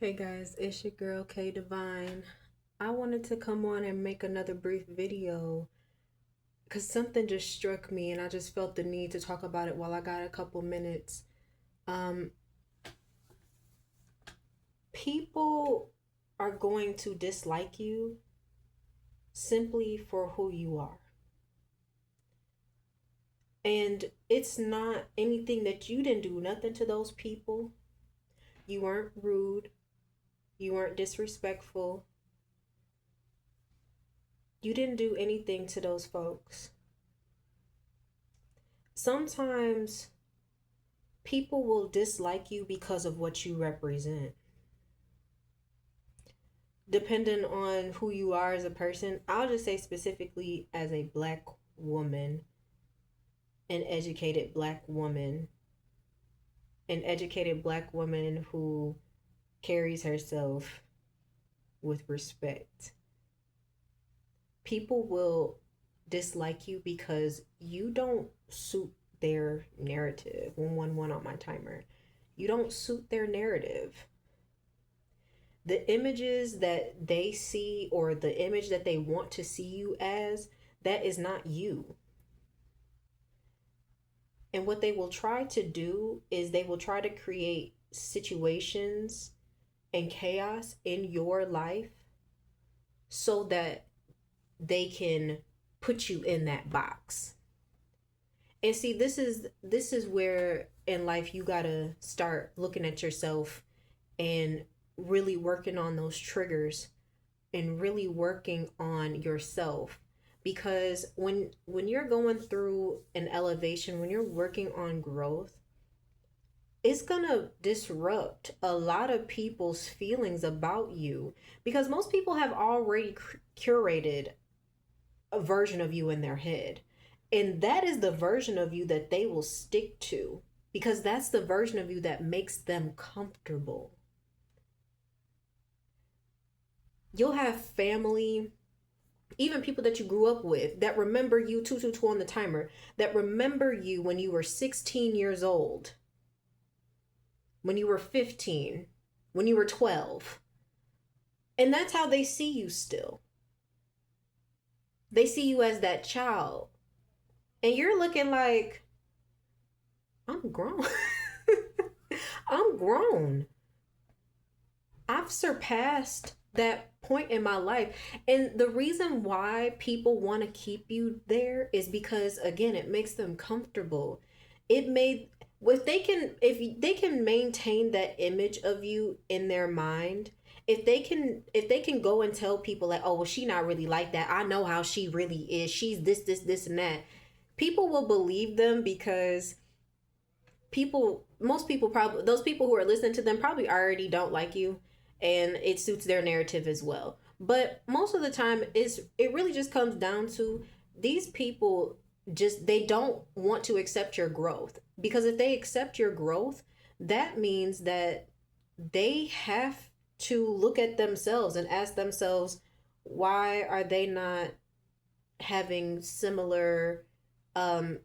Hey guys, it's your girl K Divine. I wanted to come on and make another brief video because something just struck me and I just felt the need to talk about it while I got a couple minutes. Um, People are going to dislike you simply for who you are. And it's not anything that you didn't do nothing to those people. You weren't rude, you weren't disrespectful, you didn't do anything to those folks. Sometimes people will dislike you because of what you represent. Depending on who you are as a person, I'll just say specifically as a black woman, an educated black woman, an educated black woman who carries herself with respect. People will dislike you because you don't suit their narrative. 111 on my timer. You don't suit their narrative. The images that they see or the image that they want to see you as, that is not you. And what they will try to do is they will try to create situations and chaos in your life so that they can put you in that box. And see, this is where in life you got to start looking at yourself and really working on those triggers and really working on yourself, because when you're going through an elevation, when you're working on growth, it's gonna disrupt a lot of people's feelings about you, because most people have already curated a version of you in their head, and that is the version of you that they will stick to, because that's the version of you that makes them comfortable. You'll have family, even people that you grew up with, that remember you 222 on the timer, that remember you when you were 16 years old, when you were 15, when you were 12. And that's how they see you still. They see you as that child. And you're looking like, I'm grown. I'm grown. I've surpassed that point in my life. And the reason why people want to keep you there is because, again, it makes them comfortable. It made if they can maintain that image of you in their mind, if they can go and tell people like, oh well, she not really like that, I know how she really is, she's this and that, people will believe them, because most people, probably those people who are listening to them, probably already don't like you, and it suits their narrative as well. But most of the time, it really just comes down to these people, just they don't want to accept your growth, because if they accept your growth, that means that they have to look at themselves and ask themselves, why are they not having similar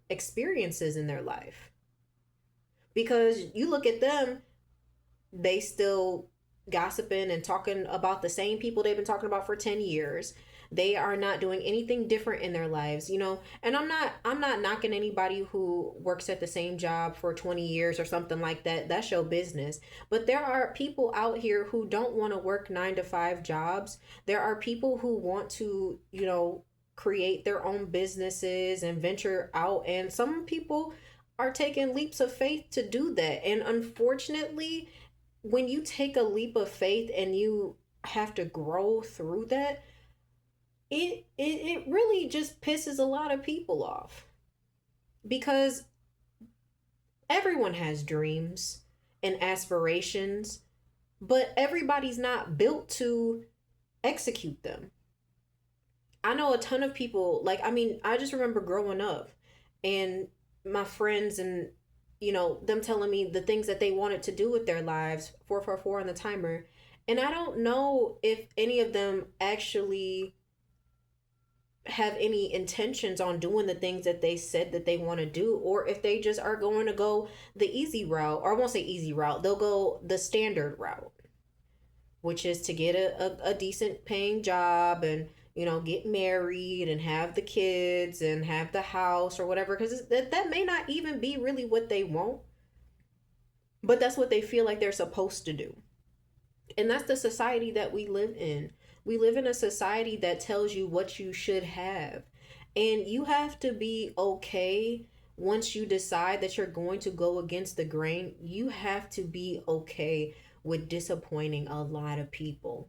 experiences in their life? Because you look at them, they still gossiping and talking about the same people they've been talking about for 10 years. They are not doing anything different in their lives, and I'm not knocking anybody who works at the same job for 20 years or something like that. That's your business. But there are people out here who don't want to work 9 to 5 jobs. There are people who want to, create their own businesses and venture out, and some people are taking leaps of faith to do that. And unfortunately, when you take a leap of faith and you have to grow through that, it really just pisses a lot of people off, because everyone has dreams and aspirations, but everybody's not built to execute them. I know a ton of people, like, I mean, I just remember growing up and my friends, and them telling me the things that they wanted to do with their lives, 444 on the timer. And I don't know if any of them actually have any intentions on doing the things that they said that they want to do, or if they just are going to go the easy route, or I won't say easy route, they'll go the standard route. which is to get a decent paying job and, get married and have the kids and have the house or whatever, because that may not even be really what they want, but that's what they feel like they're supposed to do. And that's the society that we live in. We live in a society that tells you what you should have. And you have to be okay once you decide that you're going to go against the grain. You have to be okay with disappointing a lot of people.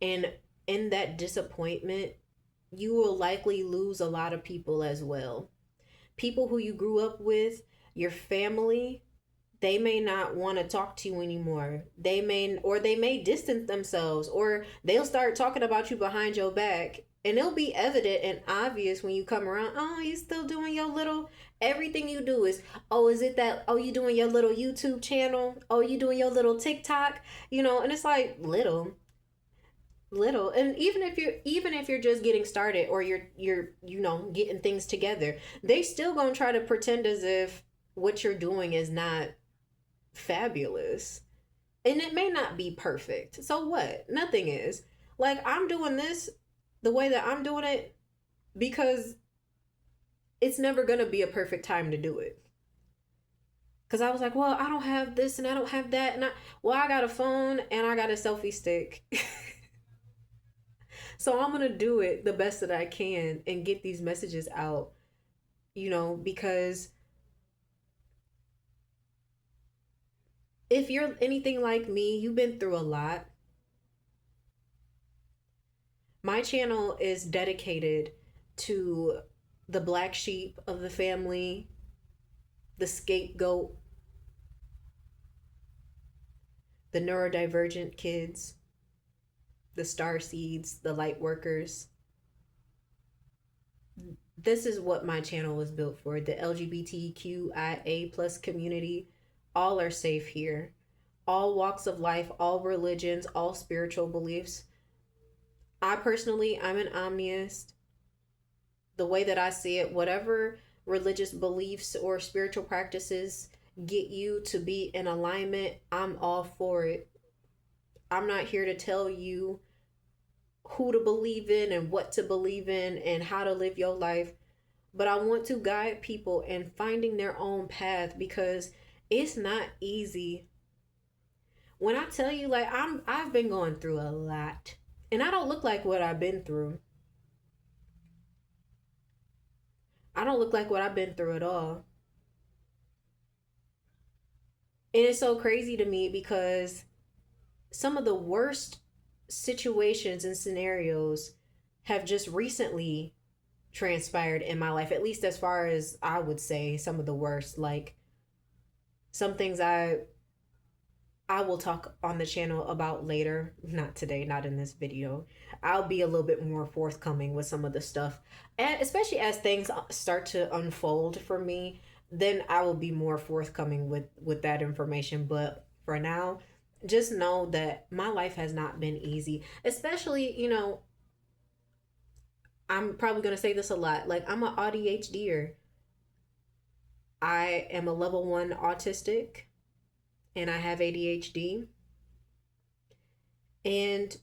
And in that disappointment, you will likely lose a lot of people as well. People who you grew up with, your family, they may not want to talk to you anymore. They may distance themselves, or they'll start talking about you behind your back. And it'll be evident and obvious when you come around. Oh, you still doing your little, everything you do is, oh, is it that, oh, you doing your little YouTube channel? Oh, you doing your little TikTok? And it's like little. And even if you're just getting started, or you're getting things together, they still gonna try to pretend as if what you're doing is not fabulous. And it may not be perfect. So what? Nothing is. Like, I'm doing this the way that I'm doing it because it's never going to be a perfect time to do it. Because I was like, well, I don't have this and I don't have that. I got a phone and I got a selfie stick. So I'm going to do it the best that I can and get these messages out, because if you're anything like me, you've been through a lot. My channel is dedicated to the black sheep of the family, the scapegoat, the neurodivergent kids, the star seeds, the light workers. This is what my channel was built for. The LGBTQIA plus community, all are safe here. All walks of life, all religions, all spiritual beliefs. I'm an omniist. The way that I see it, whatever religious beliefs or spiritual practices get you to be in alignment, I'm all for it. I'm not here to tell you who to believe in and what to believe in and how to live your life, but I want to guide people in finding their own path, because it's not easy. When I tell you, like, I've been going through a lot, and I don't look like what I've been through. I don't look like what I've been through at all. And it's so crazy to me because some of the worst situations and scenarios have just recently transpired in my life, at least as far as I would say some of the worst. Like, some things I will talk on the channel about later, not today, not in this video. I'll be a little bit more forthcoming with some of the stuff, and especially as things start to unfold for me, then I will be more forthcoming with that information. But for now, just know that my life has not been easy. Especially, I'm probably going to say this a lot. Like, I'm an ADHDer. I am a level 1 autistic, and I have ADHD. And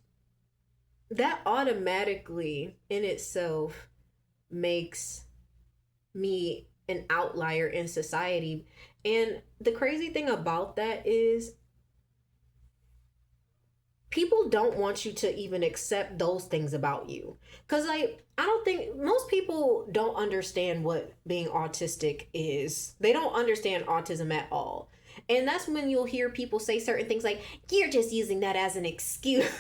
that automatically in itself makes me an outlier in society. And the crazy thing about that is people don't want you to even accept those things about you. Because, like, I don't think most people don't understand what being autistic is. They don't understand autism at all. And that's when you'll hear people say certain things like, you're just using that as an excuse.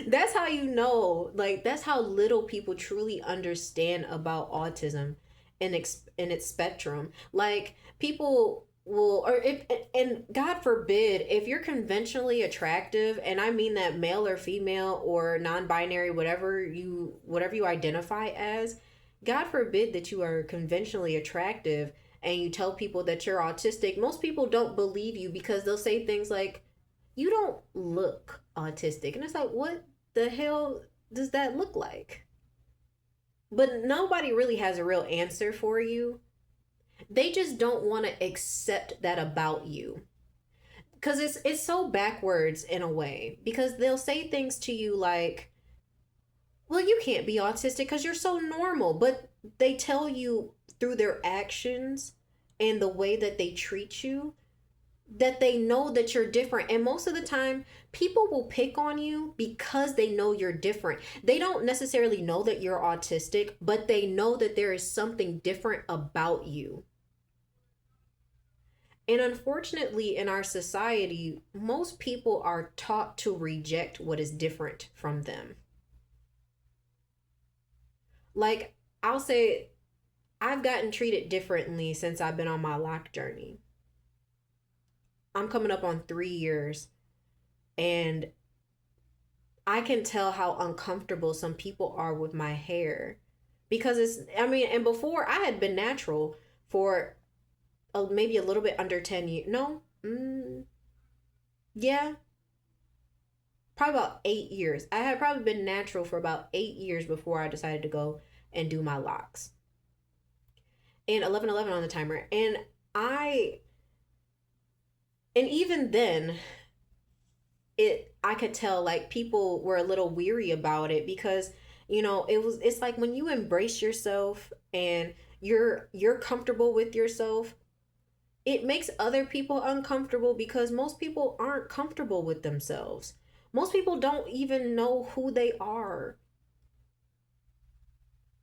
That's how you know, like, that's how little people truly understand about autism in its spectrum. Like, people will, or if, and God forbid, if you're conventionally attractive, and I mean that male or female or non-binary, whatever you identify as, God forbid that you are conventionally attractive and you tell people that you're autistic. Most people don't believe you because they'll say things like, you don't look autistic. And it's like, what the hell does that look like? But nobody really has a real answer for you. They just don't want to accept that about you. Cuz it's so backwards in a way, because they'll say things to you like, "Well, you can't be autistic cuz you're so normal." But they tell you through their actions and the way that they treat you that they know that you're different. And most of the time, people will pick on you because they know you're different. They don't necessarily know that you're autistic, but they know that there is something different about you. And unfortunately, in our society, most people are taught to reject what is different from them. Like, I'll say, I've gotten treated differently since I've been on my lock journey. I'm coming up on 3 years, and I can tell how uncomfortable some people are with my hair, because I mean, and before I had been natural for maybe a little bit under 10 years. No, yeah, probably about 8 years. I had probably been natural for about 8 years before I decided to go and do my locks. And 11:11 on the timer. I, and even then, I could tell like people were a little weary about it, because it's like when you embrace yourself and you're comfortable with yourself, it makes other people uncomfortable, because most people aren't comfortable with themselves. Most people don't even know who they are.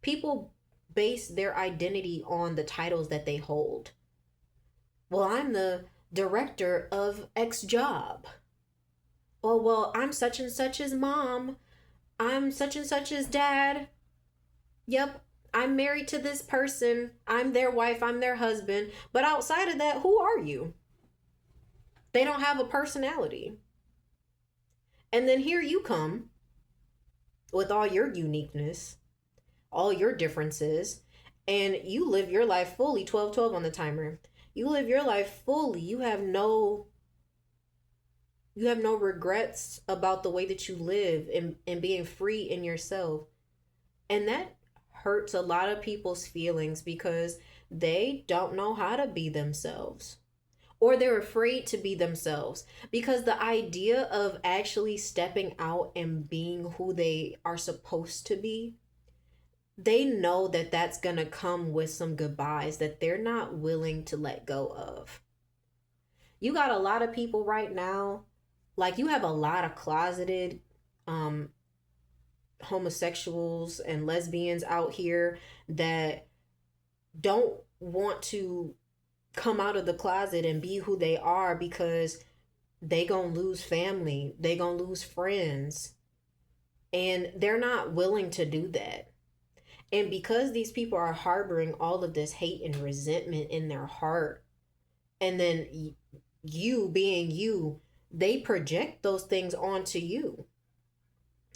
People base their identity on the titles that they hold. Well, I'm the director of X job. Oh, well, I'm such and such's mom. I'm such and such's dad. Yep, I'm married to this person. I'm their wife. I'm their husband. But outside of that, who are you? They don't have a personality. And then here you come with all your uniqueness, all your differences, and you live your life fully. 12:12 on the timer. You live your life fully. You have no regrets about the way that you live, and being free in yourself. And that hurts a lot of people's feelings, because they don't know how to be themselves, or they're afraid to be themselves, because the idea of actually stepping out and being who they are supposed to be, they know that that's going to come with some goodbyes that they're not willing to let go of. You got a lot of people right now, like you have a lot of closeted um homosexuals and lesbians out here that don't want to come out of the closet and be who they are, because they gonna lose family, they gonna lose friends, and they're not willing to do that. And because these people are harboring all of this hate and resentment in their heart, and then you being you, they project those things onto you.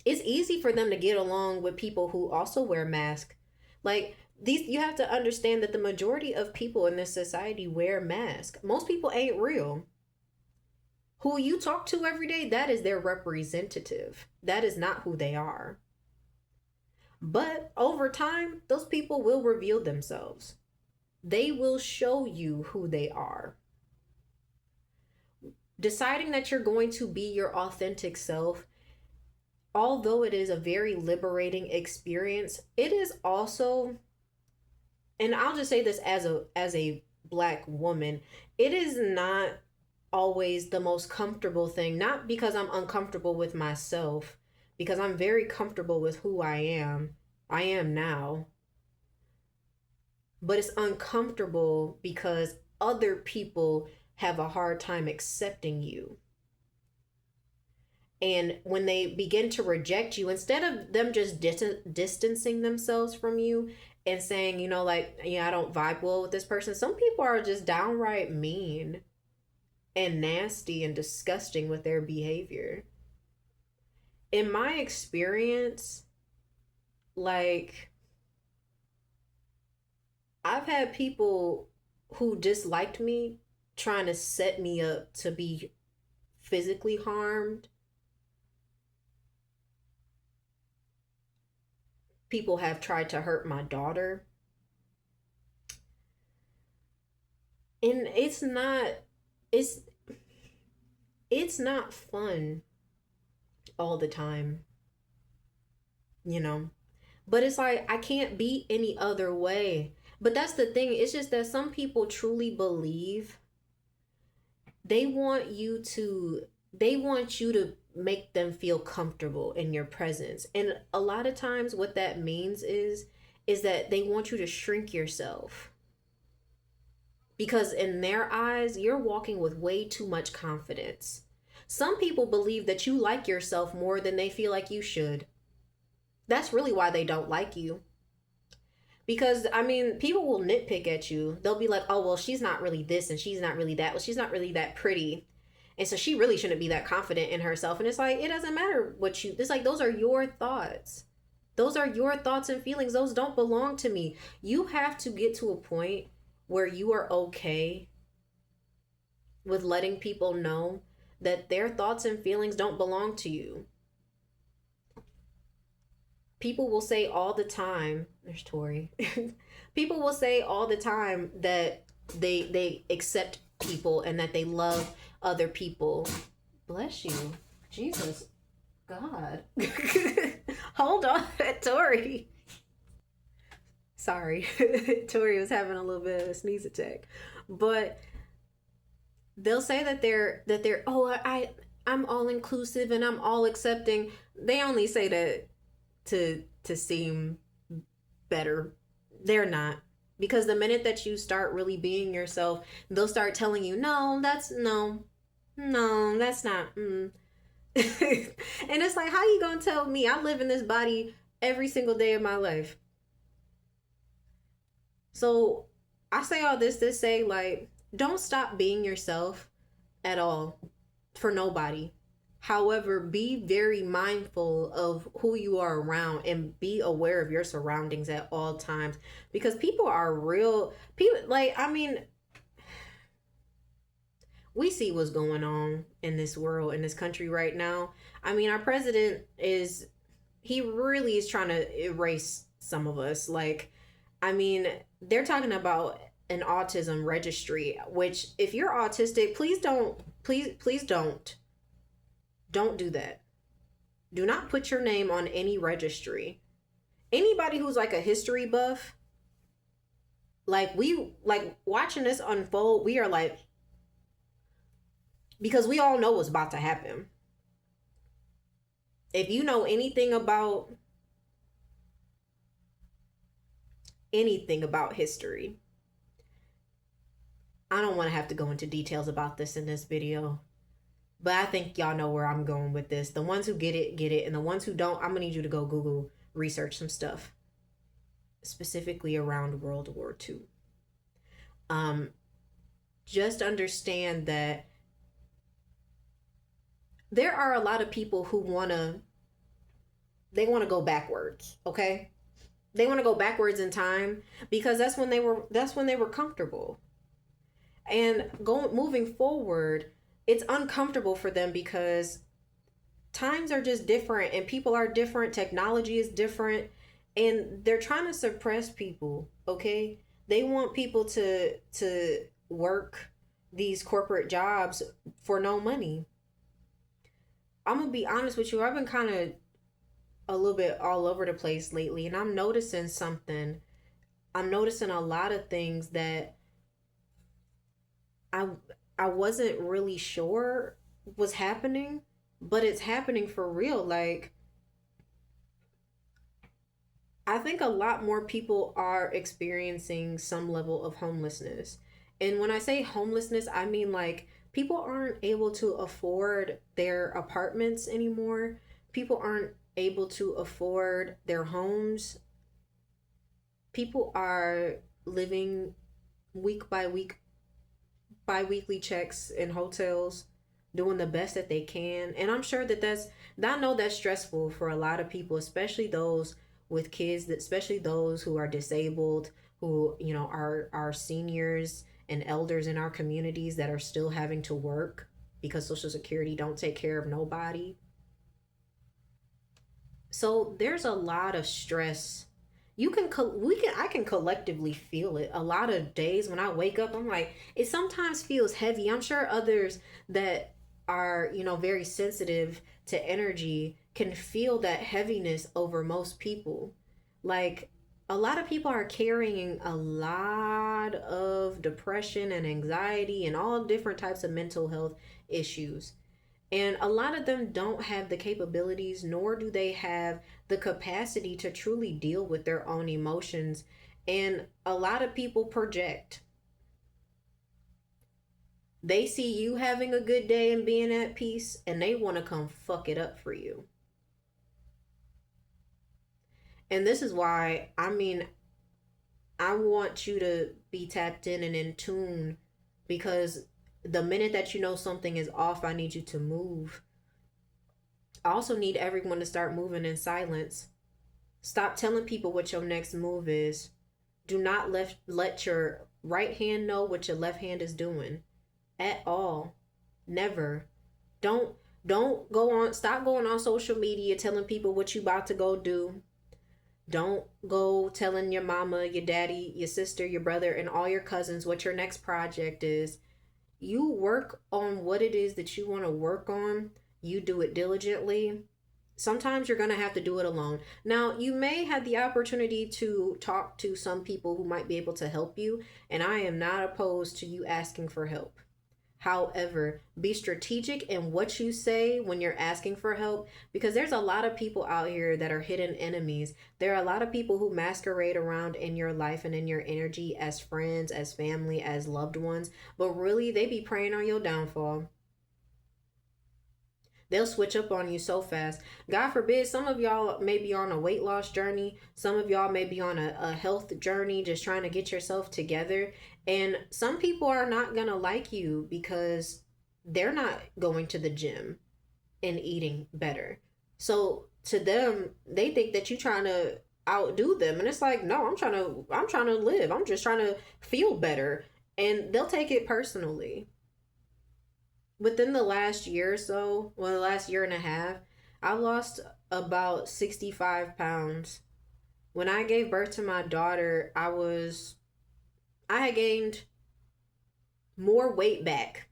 It's easy for them to get along with people who also wear masks. Like, these, you have to understand that the majority of people in this society wear masks. Most people ain't real. Who you talk to every day, that is their representative. That is not who they are. But over time, those people will reveal themselves. They will show you who they are. Deciding that you're going to be your authentic self, although it is a very liberating experience, it is also, and I'll just say this as a black woman, it is not always the most comfortable thing. Not because I'm uncomfortable with myself, because I'm very comfortable with who I am. I am now. But it's uncomfortable because other people have a hard time accepting you. And when they begin to reject you, instead of them just distancing themselves from you and saying, like, I don't vibe well with this person, some people are just downright mean and nasty and disgusting with their behavior. In my experience, like, I've had people who disliked me trying to set me up to be physically harmed. People have tried to hurt my daughter. And it's it's not fun all the time, you know. But it's like I can't be any other way. But that's the thing. It's just that some people truly believe they want you to they want you to make them feel comfortable in your presence. And a lot of times what that means is that they want you to shrink yourself. Because in their eyes, you're walking with way too much confidence. Some people believe that you like yourself more than they feel like you should. That's really why they don't like you. Because, I mean, people will nitpick at you. They'll be like, oh, well, she's not really this and she's not really that. Well, she's not really that pretty. And so she really shouldn't be that confident in herself. And it's like, it doesn't matter what you, it's like, those are your thoughts. Those are your thoughts and feelings. Those don't belong to me. You have to get to a point where you are okay with letting people know that their thoughts and feelings don't belong to you. People will say all the time, there's Tori. People will say all the time that they accept people and that they love other people. Bless you. Jesus. God. Hold on, Tori. Sorry. Tori was having a little bit of a sneeze attack. But they'll say that they're oh I'm all inclusive and I'm all accepting. They only say that to seem better. They're not. Because the minute that you start really being yourself, they'll start telling you, no, that's no, that's not. And it's like, how you gonna tell me? I live in this body every single day of my life. So I say all this to say, like, don't stop being yourself at all for nobody. However, be very mindful of who you are around and be aware of your surroundings at all times, because people are real people. Like, I mean, we see what's going on in this world, in this country right now. I mean, our president he really is trying to erase some of us. Like, I mean, they're talking about an autism registry, which if you're autistic, please don't do that. Do not put your name on any registry. Anybody who's like a history buff, like watching this unfold, we are like, because we all know what's about to happen. If you know anything about history, I don't want to have to go into details about this in this video, but I think y'all know where I'm going with this. The ones who get it. And the ones who don't, I'm going to need you to go Google, research some stuff, specifically around World War II. Just understand that there are a lot of people who want to go backwards, okay? They want to go backwards in time because that's when they were comfortable. And moving forward, it's uncomfortable for them because times are just different and people are different. Technology is different, and they're trying to suppress people. Okay, they want people to work these corporate jobs for no money. I'm gonna be honest with you. I've been kind of a little bit all over the place lately, and I'm noticing something. I'm noticing a lot of things that I wasn't really sure was happening, but it's happening for real. Like, I think a lot more people are experiencing some level of homelessness. And when I say homelessness, I mean like people aren't able to afford their apartments anymore. People aren't able to afford their homes. People are living week by week, bi-weekly checks in hotels, doing the best that they can. And I'm sure I know that's stressful for a lot of people, especially those with kids, especially those who are disabled, who, you know, are seniors and elders in our communities that are still having to work because Social Security don't take care of nobody. So there's a lot of stress I can collectively feel it. A lot of days when I wake up, I'm like, it sometimes feels heavy. I'm sure others that are, very sensitive to energy can feel that heaviness over most people. Like, a lot of people are carrying a lot of depression and anxiety and all different types of mental health issues. And a lot of them don't have the capabilities, nor do they have the capacity to truly deal with their own emotions. And a lot of people project. They see you having a good day and being at peace, and they want to come fuck it up for you. And this is why, I want you to be tapped in and in tune, because the minute that you know something is off, I need you to move. I also need everyone to start moving in silence. Stop telling people what your next move is. Do not let your right hand know what your left hand is doing at all. Never. Don't go on stop going on social media telling people what you about to go do. Don't go telling your mama, your daddy, your sister, your brother, and all your cousins what your next project is. You work on what it is that you want to work on. You do it diligently. Sometimes you're going to have to do it alone. Now, you may have the opportunity to talk to some people who might be able to help you, and I am not opposed to you asking for help. However, be strategic in what you say when you're asking for help, because there's a lot of people out here that are hidden enemies. There are a lot of people who masquerade around in your life and in your energy as friends, as family, as loved ones, but really they be preying on your downfall. They'll switch up on you so fast. God forbid, some of y'all may be on a weight loss journey. Some of y'all may be on a health journey, just trying to get yourself together. And some people are not going to like you because they're not going to the gym and eating better. So to them, they think that you're trying to outdo them. And it's like, no, I'm trying to live. I'm just trying to feel better. And they'll take it personally. Within the last year or so, well, the last year and a half, I've lost about 65 pounds. When I gave birth to my daughter, I had gained more weight back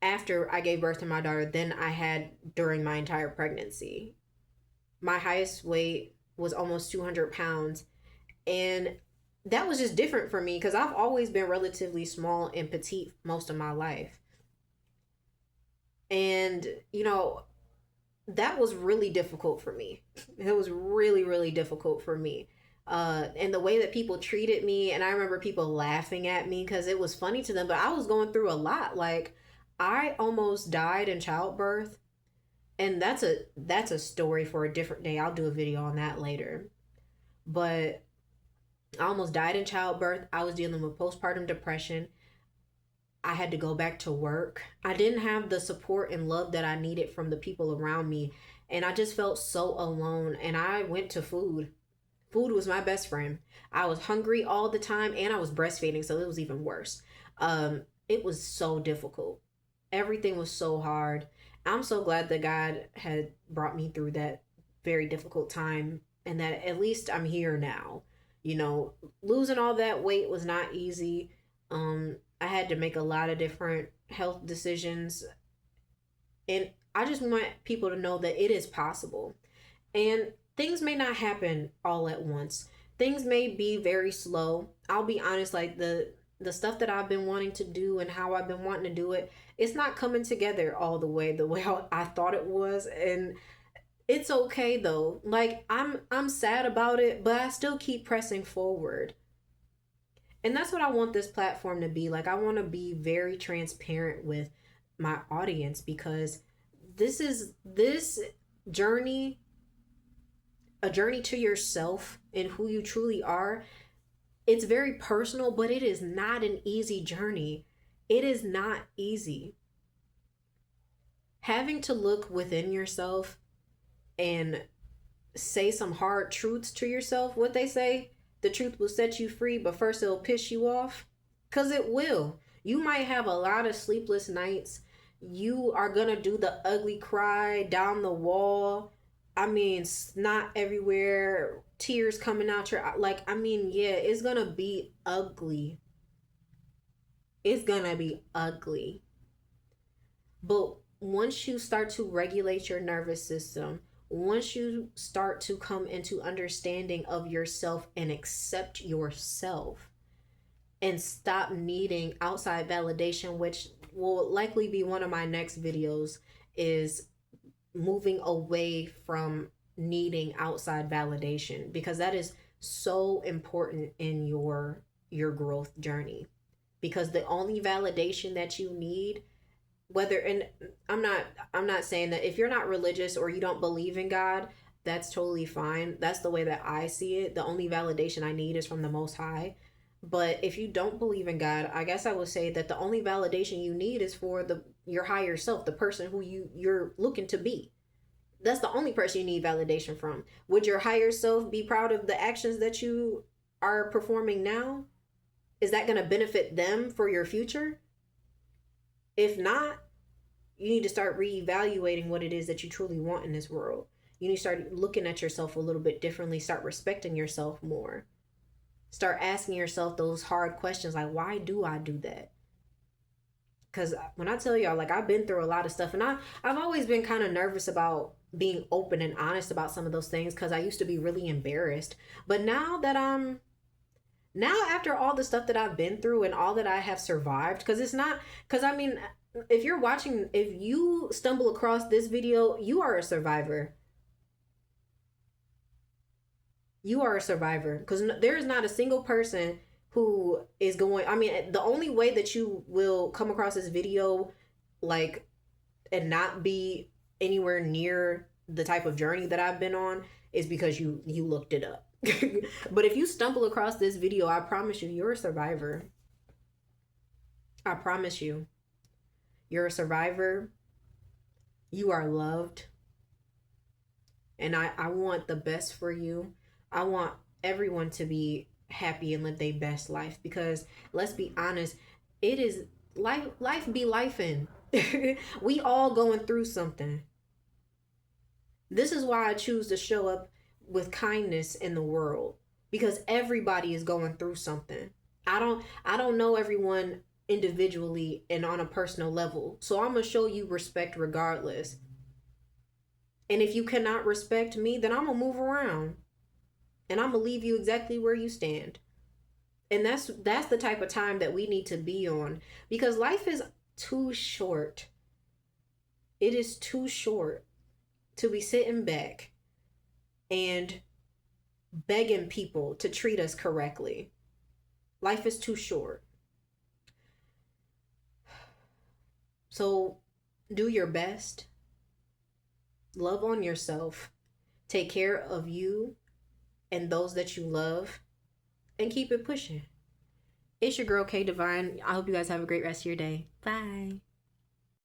after I gave birth to my daughter than I had during my entire pregnancy. My highest weight was almost 200 pounds. And that was just different for me because I've always been relatively small and petite most of my life. And, that was really difficult for me. It was really, really difficult for me. And the way that people treated me, and I remember people laughing at me because it was funny to them, but I was going through a lot. Like, I almost died in childbirth, and that's a story for a different day. I'll do a video on that later. But I almost died in childbirth. I was dealing with postpartum depression. I had to go back to work. I didn't have the support and love that I needed from the people around me. And I just felt so alone. And I went to food. Food was my best friend. I was hungry all the time and I was breastfeeding, so it was even worse. It was so difficult. Everything was so hard. I'm so glad that God had brought me through that very difficult time and that at least I'm here now. Losing all that weight was not easy. I had to make a lot of different health decisions. And I just want people to know that it is possible. And things may not happen all at once. Things may be very slow. I'll be honest, like the stuff that I've been wanting to do and how I've been wanting to do it, it's not coming together all the way I thought it was. And it's okay though. Like I'm sad about it, but I still keep pressing forward. And that's what I want this platform to be. Like, I want to be very transparent with my audience because this journey, a journey to yourself and who you truly are. It's very personal, but it is not an easy journey. It is not easy. Having to look within yourself and say some hard truths to yourself, what they say, the truth will set you free, but first it'll piss you off. Because it will. You might have a lot of sleepless nights. You are going to do the ugly cry down the wall I mean, snot everywhere, tears coming out your like. I mean, yeah, it's gonna be ugly. It's gonna be ugly. But once you start to regulate your nervous system, once you start to come into understanding of yourself and accept yourself and stop needing outside validation, which will likely be one of my next videos, is moving away from needing outside validation, because that is so important in your growth journey. Because the only validation that you need, whether, and I'm not saying that if you're not religious or you don't believe in God, that's totally fine. That's the way that I see it. The only validation I need is from the Most High. But if you don't believe in God, I guess I would say that the only validation you need is for the your higher self, the person who you're looking to be. That's the only person you need validation from. Would your higher self be proud of the actions that you are performing now? Is that going to benefit them for your future? If not, you need to start reevaluating what it is that you truly want in this world. You need to start looking at yourself a little bit differently, start respecting yourself more. Start asking yourself those hard questions like, why do I do that? Because when I tell y'all, like, I've been through a lot of stuff, and I've always been kind of nervous about being open and honest about some of those things, because I used to be really embarrassed. But now after all the stuff that I've been through and all that I have survived, because it's not, because I mean, if you're watching, if you stumble across this video, you are a survivor. You are a survivor, because there is not a single person who is going, I mean, the only way that you will come across this video, like, and not be anywhere near the type of journey that I've been on, is because you looked it up. But if you stumble across this video, I promise you, you're a survivor. I promise you, you're a survivor. You are loved. And I want the best for you. I want everyone to be happy and live their best life, because let's be honest, it is life be life in. We all going through something. This is why I choose to show up with kindness in the world, because everybody is going through something. I don't know everyone individually and on a personal level. So I'm going to show you respect regardless. And if you cannot respect me, then I'm going to move around. And I'm going to leave you exactly where you stand. And that's the type of time that we need to be on, because life is too short. It is too short to be sitting back and begging people to treat us correctly. Life is too short. So do your best. Love on yourself. Take care of you and those that you love, and keep it pushing. It's your girl K Divine. I hope you guys have a great rest of your day. Bye.